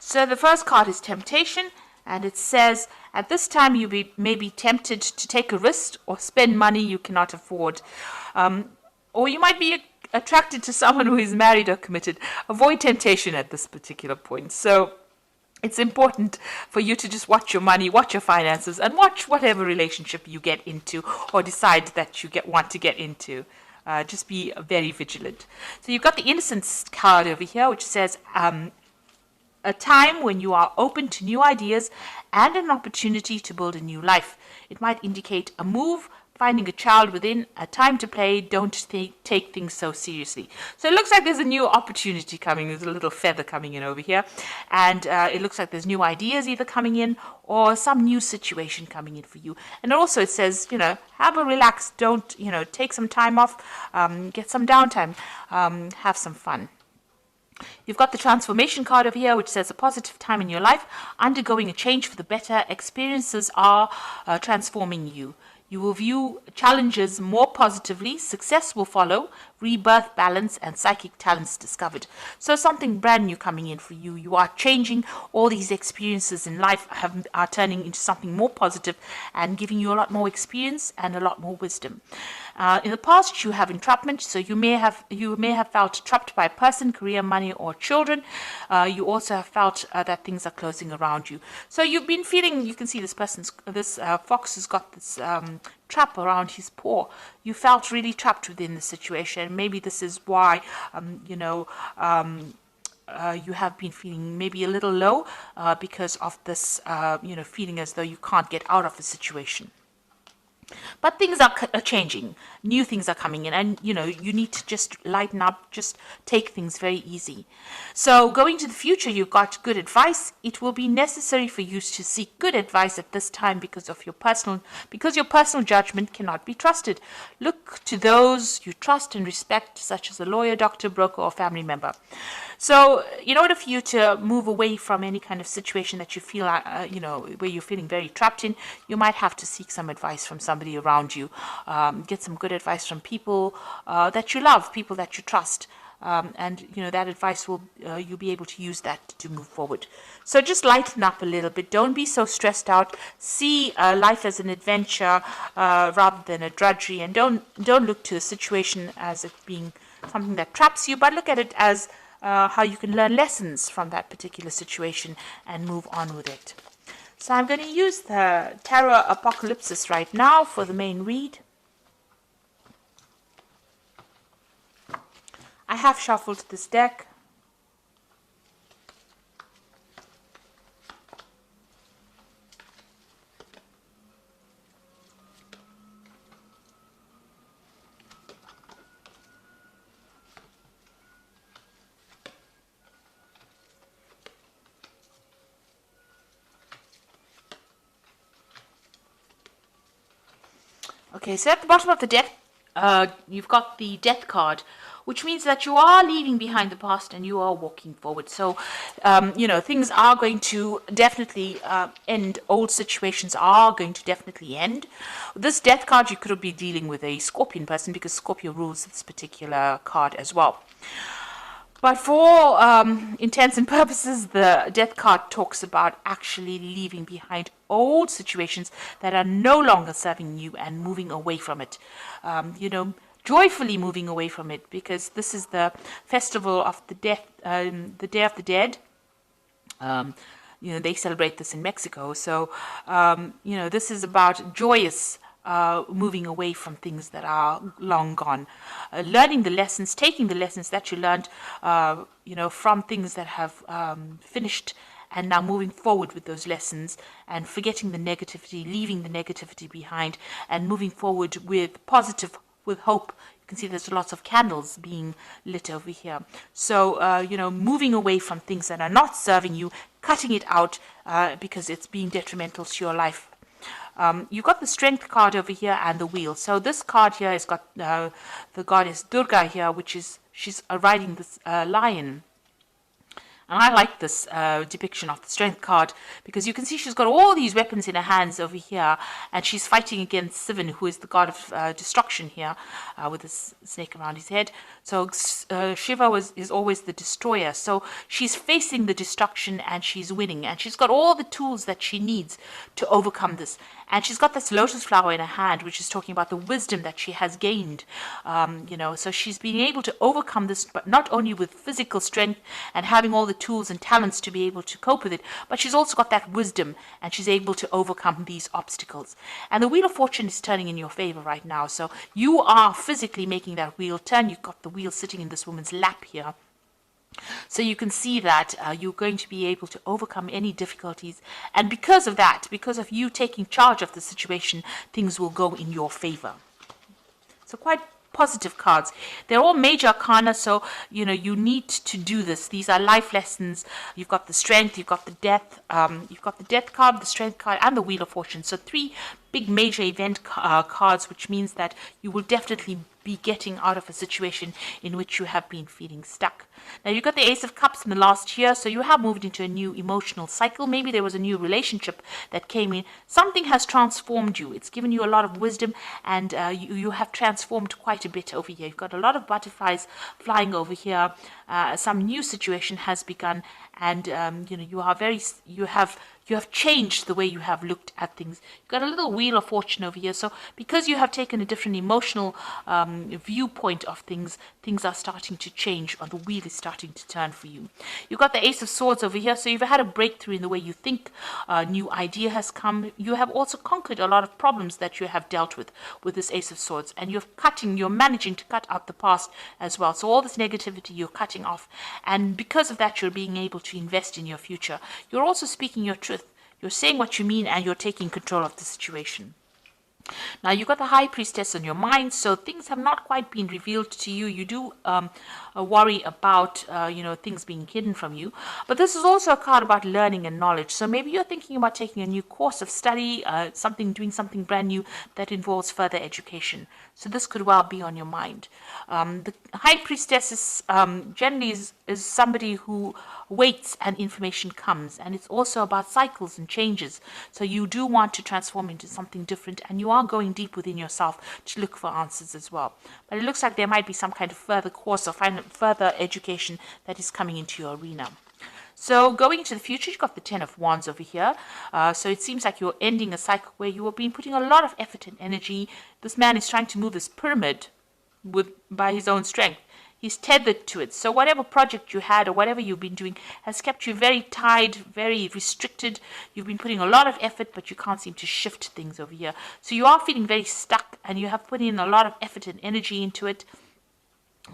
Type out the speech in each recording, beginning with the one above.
So the first card is temptation, and it says, at this time you may be tempted to take a risk or spend money you cannot afford. Or you might be attracted to someone who is married or committed. Avoid temptation at this particular point. So it's important for you to just watch your money, watch your finances, and watch whatever relationship you get into or decide that you want to get into. Just be very vigilant. So you've got the innocence card over here, which says a time when you are open to new ideas and an opportunity to build a new life. It might indicate a move, finding a child within, a time to play. Don't take things so seriously. So it looks like there's a new opportunity coming. There's a little feather coming in over here. And it looks like there's new ideas either coming in or some new situation coming in for you. And also it says, have a relax. Don't, take some time off, get some downtime, have some fun. You've got the transformation card over here, which says a positive time in your life, undergoing a change for the better. Experiences are transforming you. You will view challenges more positively. Success will follow. Rebirth, balance, and psychic talents discovered. So something brand new coming in for you. You are changing. All these experiences in life are turning into something more positive and giving you a lot more experience and a lot more wisdom. In the past, you have entrapment, so you may have felt trapped by a person, career, money, or children. You also have felt that things are closing around you. So you've been feeling. You can see this fox has got this trap around his paw. You felt really trapped within the situation. Maybe this is why you have been feeling maybe a little low because of this feeling as though you can't get out of the situation. But things are changing. New things are coming in, and you need to just lighten up, just take things very easy. So going to the future, you've got good advice. It will be necessary for you to seek good advice at this time because your personal judgment cannot be trusted. Look to those you trust and respect, such as a lawyer, doctor, broker, or family member. So in order for you to move away from any kind of situation that you feel where you're feeling very trapped in, you might have to seek some advice from somebody around you. Get some good advice from people that you love, people that you trust. And that advice you'll be able to use that to move forward. So just lighten up a little bit. Don't be so stressed out. See life as an adventure rather than a drudgery, and don't look to the situation as it being something that traps you, but look at it as how you can learn lessons from that particular situation and move on with it. So I'm going to use the Tarot Apocalypsis right now for the main read. I have shuffled this deck. Okay, so at the bottom of the deck, you've got the Death card, which means that you are leaving behind the past and you are walking forward. So, things are going to definitely end. Old situations are going to definitely end. This Death card, you could be dealing with a Scorpion person because Scorpio rules this particular card as well. But for intents and purposes, the Death card talks about actually leaving behind old situations that are no longer serving you and moving away from it. Joyfully moving away from it, because this is the festival of the death, the Day of the Dead. They celebrate this in Mexico. So, this is about joyous moving away from things that are long gone, learning the lessons, taking the lessons that you learned, from things that have finished, and now moving forward with those lessons and forgetting the negativity, leaving the negativity behind, and moving forward with positive, with hope. You can see there's lots of candles being lit over here. So, moving away from things that are not serving you, cutting it out because it's being detrimental to your life. You've got the Strength card over here and the Wheel. So this card here has got the goddess Durga here, she's riding this lion. And I like this depiction of the Strength card, because you can see she's got all these weapons in her hands over here, and she's fighting against Sivan, who is the god of destruction here, with this snake around his head. So Shiva is always the destroyer. So she's facing the destruction and she's winning, and she's got all the tools that she needs to overcome this. And she's got this lotus flower in her hand, which is talking about the wisdom that she has gained. So she's been able to overcome this, but not only with physical strength and having all the tools and talents to be able to cope with it, but she's also got that wisdom, and she's able to overcome these obstacles. And the Wheel of Fortune is turning in your favor right now. So you are physically making that wheel turn. You've got the wheel sitting in this woman's lap here. So you can see that you're going to be able to overcome any difficulties. And because of that, because of you taking charge of the situation, things will go in your favor. So quite positive cards. They're all major arcana, so you need to do this. These are life lessons. You've got the Strength, you've got the Death, you've got the Death card, the Strength card, and the Wheel of Fortune. So 3 big major event cards, which means that you will definitely be getting out of a situation in which you have been feeling stuck. Now you've got the Ace of Cups in the last year, so you have moved into a new emotional cycle. Maybe there was a new relationship that came in. Something has transformed you. It's given you a lot of wisdom, and you have transformed quite a bit over here. You've got a lot of butterflies flying over here. Some new situation has begun, and you have changed the way you have looked at things. You've got a little Wheel of Fortune over here. So because you have taken a different emotional viewpoint of things, things are starting to change, or the wheel is starting to turn for you. You've got the Ace of Swords over here. So you've had a breakthrough in the way you think. A new idea has come. You have also conquered a lot of problems that you have dealt with this Ace of Swords. And you're managing to cut out the past as well. So all this negativity you're cutting off. And because of that, you're being able to invest in your future. You're also speaking your truth. You're saying what you mean, and you're taking control of the situation. Now, you've got the High Priestess on your mind, so things have not quite been revealed to you. You do worry about, things being hidden from you. But this is also a card about learning and knowledge. So maybe you're thinking about taking a new course of study, doing something brand new that involves further education. So this could well be on your mind. The High Priestess is generally is somebody who waits and information comes, and it's also about cycles and changes. So you do want to transform into something different, and you are going deep within yourself to look for answers as well. But it looks like there might be some kind of further course or further education that is coming into your arena. So going into the future, you've got the Ten of Wands over here. So it seems like you're ending a cycle where you have been putting a lot of effort and energy. This man is trying to move this pyramid by his own strength. He's tethered to it. So whatever project you had or whatever you've been doing has kept you very tied, very restricted. You've been putting a lot of effort, but you can't seem to shift things over here. So you are feeling very stuck, and you have put in a lot of effort and energy into it,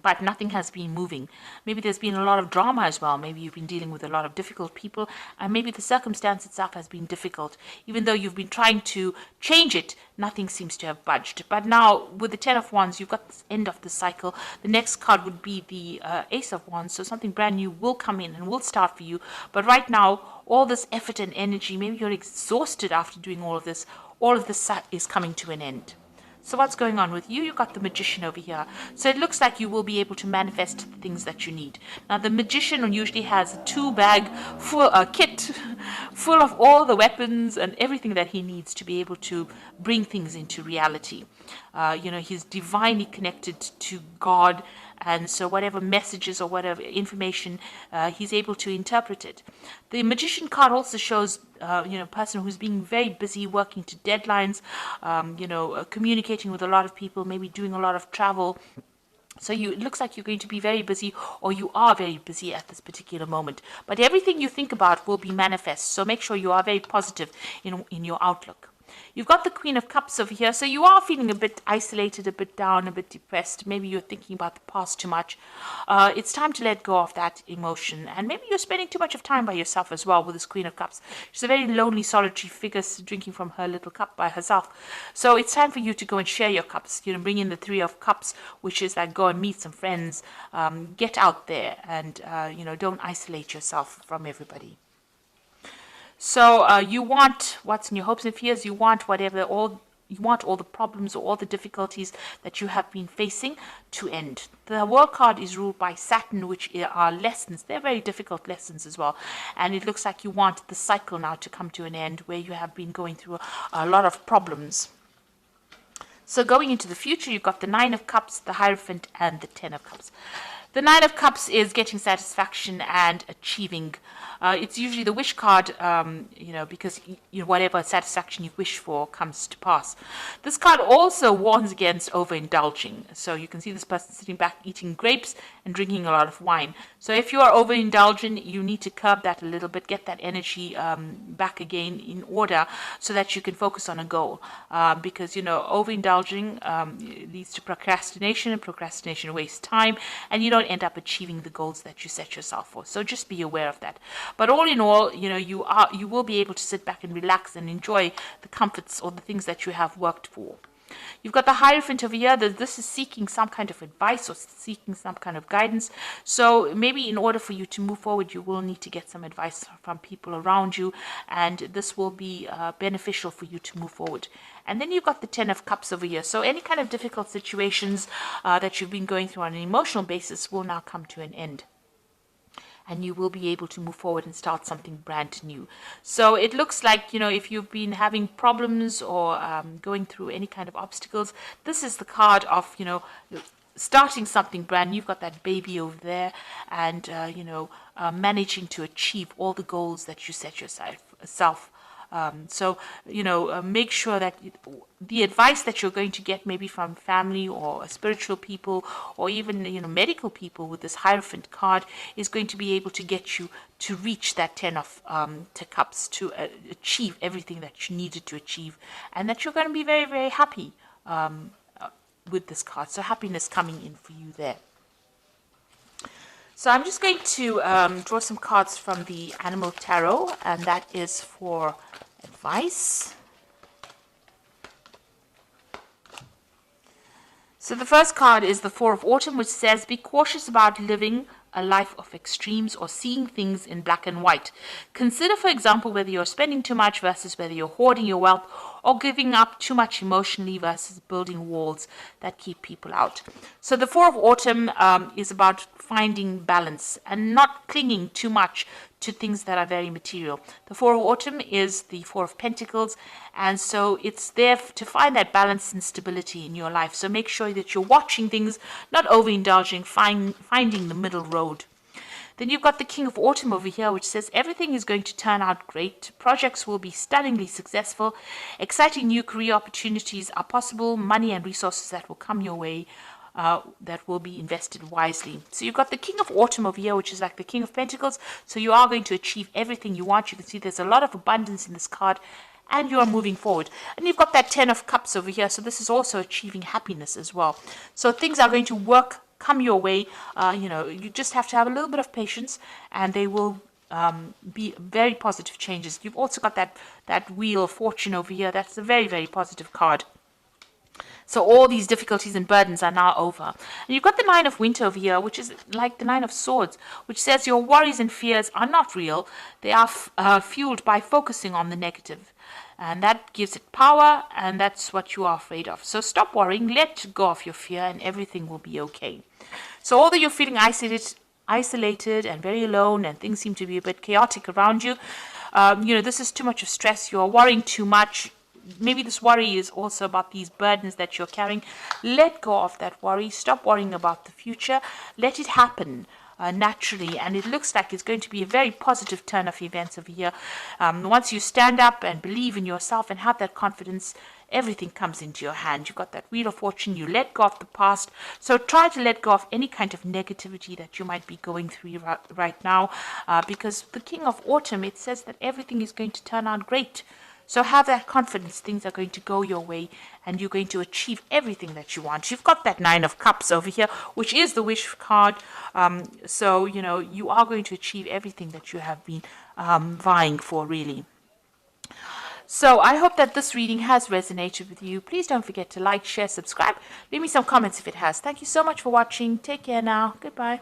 but nothing has been moving. Maybe there's been a lot of drama as well. Maybe you've been dealing with a lot of difficult people, and maybe the circumstance itself has been difficult. Even though you've been trying to change it, nothing seems to have budged. But now with the Ten of Wands, you've got this end of the cycle. The next card would be the Ace of Wands. So something brand new will come in and will start for you. But right now, all this effort and energy, maybe you're exhausted after doing all of this is coming to an end. So what's going on with you? You've got the Magician over here. So it looks like you will be able to manifest the things that you need. Now, the Magician usually has a kit full of all the weapons and everything that he needs to be able to bring things into reality. He's divinely connected to God, and so whatever messages or whatever information, he's able to interpret it. The Magician card also shows, a person who's being very busy, working to deadlines, communicating with a lot of people, maybe doing a lot of travel. So it looks like you're going to be very busy, or you are very busy at this particular moment. But everything you think about will be manifest. So make sure you are very positive in your outlook. You've got the Queen of Cups over here, so you are feeling a bit isolated, a bit down, a bit depressed. Maybe you're thinking about the past too much. It's time to let go of that emotion, and maybe you're spending too much of time by yourself as well with this Queen of Cups. She's a very lonely, solitary figure, drinking from her little cup by herself. So it's time for you to go and share your cups. Bring in the Three of Cups, which is like go and meet some friends, get out there, and don't isolate yourself from everybody. So you want what's in your hopes and fears. You want whatever, all you want all the problems or all the difficulties that you have been facing to end. The World card is ruled by Saturn, which are lessons. They're very difficult lessons as well. And it looks like you want the cycle now to come to an end where you have been going through a lot of problems. So going into the future, you've got the Nine of Cups, the Hierophant, and the Ten of Cups. The Nine of Cups is getting satisfaction and achieving. It's usually the wish card, because whatever satisfaction you wish for comes to pass. This card also warns against overindulging. So you can see this person sitting back eating grapes and drinking a lot of wine. So if you are overindulgent, you need to curb that a little bit, get that energy back again in order so that you can focus on a goal. Because, overindulging leads to procrastination, and procrastination wastes time, and you don't end up achieving the goals that you set yourself for. So just be aware of that. But all in all, you will be able to sit back and relax and enjoy the comforts or the things that you have worked for. You've got the Hierophant over here. This is seeking some kind of advice or seeking some kind of guidance. So maybe in order for you to move forward, you will need to get some advice from people around you, and this will be beneficial for you to move forward. And then you've got the Ten of Cups over here. So any kind of difficult situations that you've been going through on an emotional basis will now come to an end. And you will be able to move forward and start something brand new. So it looks like, if you've been having problems or going through any kind of obstacles, this is the card of, starting something brand new. You've got that baby over there and, managing to achieve all the goals that you set yourself. Make sure that the advice that you're going to get maybe from family or spiritual people or even, medical people with this Hierophant card is going to be able to get you to reach that Ten of Cups, to achieve everything that you needed to achieve, and that you're going to be very, very happy with this card. So happiness coming in for you there. So I'm just going to draw some cards from the Animal Tarot, and that is for advice. So the first card is the Four of Autumn, which says, be cautious about living a life of extremes or seeing things in black and white. Consider, for example, whether you're spending too much versus whether you're hoarding your wealth, or giving up too much emotionally versus building walls that keep people out. So the Four of Autumn is about finding balance and not clinging too much to things that are very material. The Four of Autumn is the Four of Pentacles, and so it's there to find that balance and stability in your life. So make sure that you're watching things, not overindulging, finding the middle road. Then you've got the King of Autumn over here, which says everything is going to turn out great. Projects will be stunningly successful. Exciting new career opportunities are possible. Money and resources that will come your way that will be invested wisely. So you've got the King of Autumn over here, which is like the King of Pentacles. So you are going to achieve everything you want. You can see there's a lot of abundance in this card, and you are moving forward. And you've got that Ten of Cups over here. So this is also achieving happiness as well. So things are going to come your way. You just have to have a little bit of patience, and they will be very positive changes. You've also got that Wheel of Fortune over here. That's a very, very positive card. So all these difficulties and burdens are now over. And you've got the Nine of Winter over here, which is like the Nine of Swords, which says your worries and fears are not real. They are fueled by focusing on the negative. And that gives it power, and that's what you are afraid of. So stop worrying, let go of your fear, and everything will be okay. So although you're feeling isolated and very alone, and things seem to be a bit chaotic around you, this is too much of stress. You're worrying too much. Maybe this worry is also about these burdens that you're carrying. Let go of that worry. Stop worrying about the future. Let it happen naturally, and it looks like it's going to be a very positive turn of events over here. Once you stand up and believe in yourself and have that confidence, everything comes into your hand. You've got that Wheel of Fortune. You let go of the past. So try to let go of any kind of negativity that you might be going through right now, because the King of Autumn, it says that everything is going to turn out great. So have that confidence. Things are going to go your way, and you're going to achieve everything that you want. You've got that Nine of Cups over here, which is the wish card. So, you are going to achieve everything that you have been vying for, really. So I hope that this reading has resonated with you. Please don't forget to like, share, subscribe. Leave me some comments if it has. Thank you so much for watching. Take care now. Goodbye.